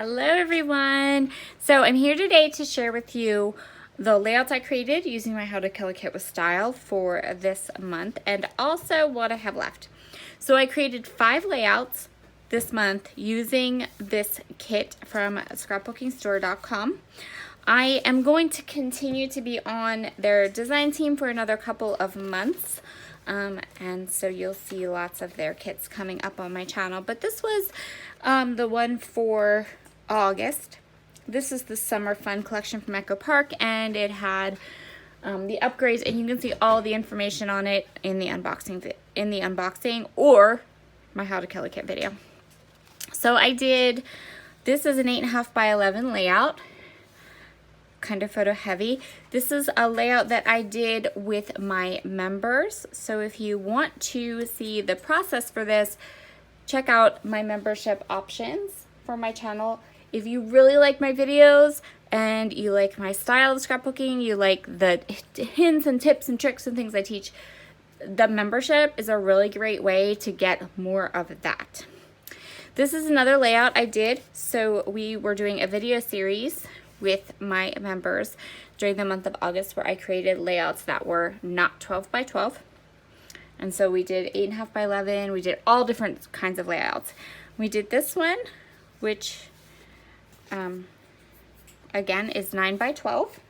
Hello everyone! So I'm here today to share with you the layouts I created using my H2KAKWS style for this month and also what I have left. So I created 5 layouts this month using this kit from scrapbookingstore.com. I am going to continue to be on their design team for another couple of months. And so you'll see lots of their kits coming up on my channel. But this was the one for August. This is the Summer Fun collection from Echo Park, and it had the upgrades, and you can see all the information on it in the unboxing or my How to Kill a Kit video. So I did, this is an 8.5 by 11 layout. Kind of photo heavy. This is a layout that I did with my members. So if you want to see the process for this, check out my membership options for my channel. If you really like my videos and you like my style of scrapbooking, you like the hints and tips and tricks and things I teach, the membership is a really great way to get more of that. This is another layout I did. So we were doing a video series with my members during the month of August where I created layouts that were not 12 by 12. And so we did 8.5 by 11. We did all different kinds of layouts. We did this one, which again is 9 by 12.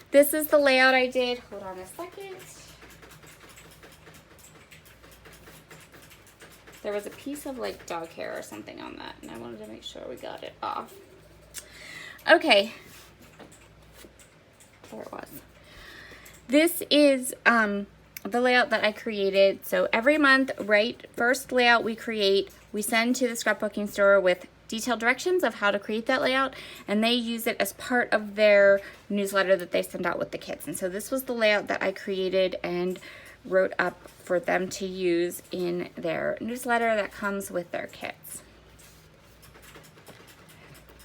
This is the layout I did. Hold on a second. There was a piece of like dog hair or something on that, and I wanted to make sure we got it off. Okay, there it was. This is the layout that I created. So every month, right, first layout we create, we send to the scrapbooking store with detailed directions of how to create that layout, and they use it as part of their newsletter that they send out with the kits. And so this was the layout that I created and wrote up for them to use in their newsletter that comes with their kits.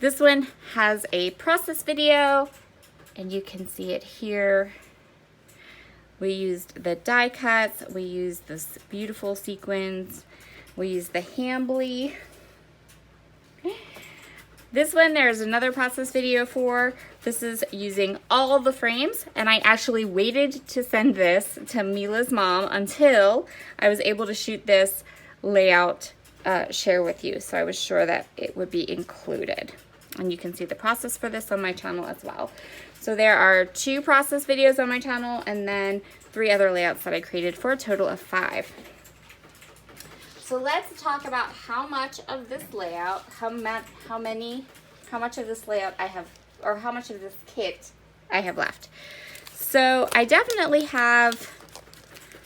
This one has a process video, and you can see it here. We used the die cuts, we used this beautiful sequins, we used the Hambly. This one there's another process video for. This is using all the frames, and I actually waited to send this to Mila's mom until I was able to shoot this layout share with you. So I was sure that it would be included. And you can see the process for this on my channel as well. So there are 2 process videos on my channel and then 3 other layouts that I created for a total of 5. So let's talk about how much of this layout, how much of this layout I have, or how much of this kit I have left. So I definitely have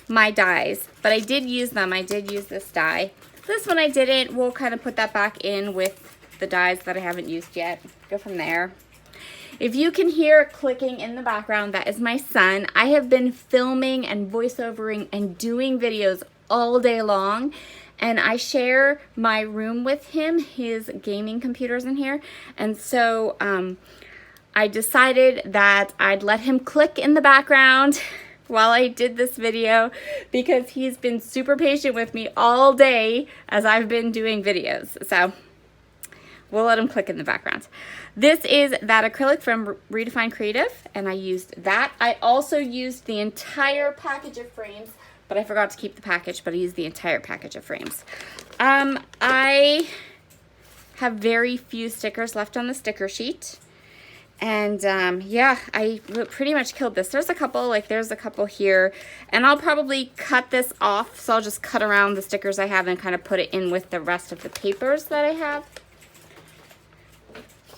my dies, but I did use them. I did use this die. This one I didn't. We'll kind of put that back in with the dies that I haven't used yet. Go from there. If you can hear clicking in the background, that is my son. I have been filming and voiceovering and doing videos all day long, and I share my room with him. His gaming computer's in here, and so I decided that I'd let him click in the background while I did this video because he's been super patient with me all day as I've been doing videos. So we'll let him click in the background. This is that acrylic from Redefine Creative, and I used that. I also used the entire package of frames, but I forgot to keep the package, but I used the entire package of frames. I have very few stickers left on the sticker sheet. And yeah, I pretty much killed this. There's a couple here, and I'll probably cut this off. So I'll just cut around the stickers I have and kind of put it in with the rest of the papers that I have.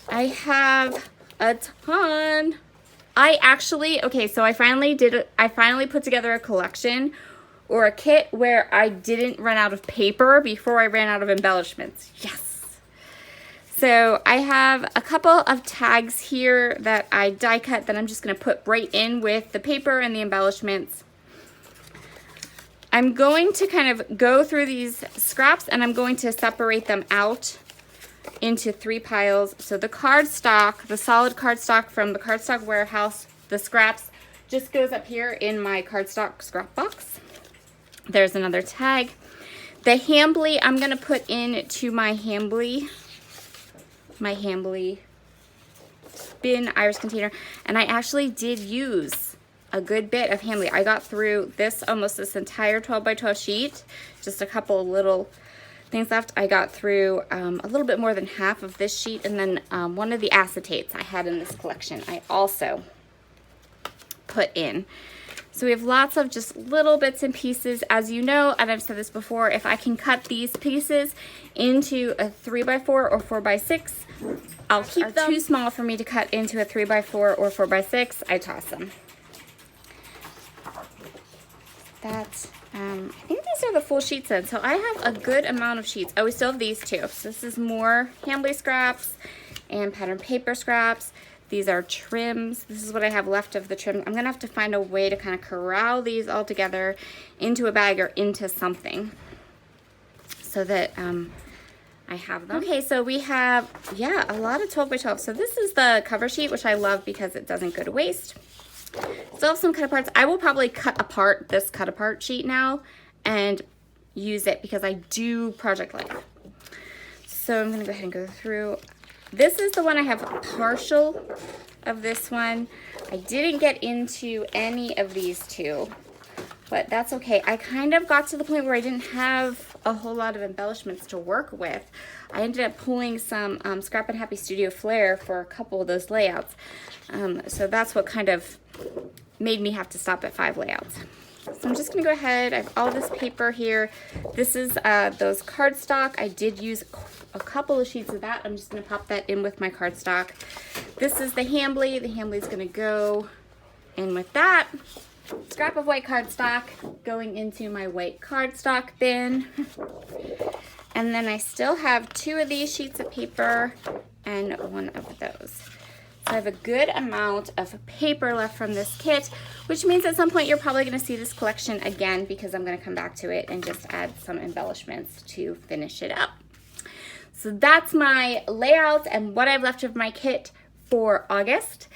I have a ton. So I finally put together a collection or a kit where I didn't run out of paper before I ran out of embellishments. Yes. So I have a couple of tags here that I die cut that I'm just going to put right in with the paper and the embellishments. I'm going to kind of go through these scraps, and I'm going to separate them out into 3 piles. So the cardstock, the solid cardstock from the cardstock warehouse, the scraps just goes up here in my cardstock scrap box. There's another tag. The Hambly I'm going to put into my Hambly my Hambly bin iris container, and I actually did use a good bit of Hambly. I got through almost this entire 12 by 12 sheet, just a couple of little things left. I got through a little bit more than half of this sheet, and then one of the acetates I had in this collection I also put in. So we have lots of just little bits and pieces. As you know, and I've said this before, if I can cut these pieces into a 3x4 or 4x6, I'll keep them. Too small for me to cut into a 3x4 or 4x6, I toss them. That's, I think these are the full sheets in. So I have a good amount of sheets. Oh, we still have these too. So this is more Hambly scraps and pattern paper scraps. These are trims. This is what I have left of the trim. I'm gonna have to find a way to kind of corral these all together into a bag or into something so that I have them. Okay, so we have, yeah, a lot of 12 by 12. So this is the cover sheet, which I love because it doesn't go to waste. Still have some cut aparts. I will probably cut apart this cut apart sheet now and use it because I do project life. So I'm gonna go ahead and go through. This is the one I have partial of this one. I didn't get into any of these two, but that's okay. I kind of got to the point where I didn't have a whole lot of embellishments to work with. I ended up pulling some Scrap and Happy Studio Flair for a couple of those layouts. So that's what kind of made me have to stop at 5 layouts. So I'm just gonna go ahead, I have all this paper here. This is those cardstock. I did use a couple of sheets of that. I'm just gonna pop that in with my cardstock. This is the Hambly. The Hambly's gonna go in with that. Scrap of white cardstock going into my white cardstock bin. And then I still have 2 of these sheets of paper and 1 of those. So I have a good amount of paper left from this kit, which means at some point you're probably going to see this collection again because I'm going to come back to it and just add some embellishments to finish it up. So that's my layout and what I've left of my kit for August.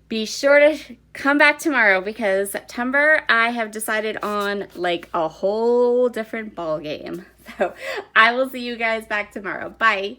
Be sure to come back tomorrow because September I have decided on like a whole different ball game. So I will see you guys back tomorrow. Bye.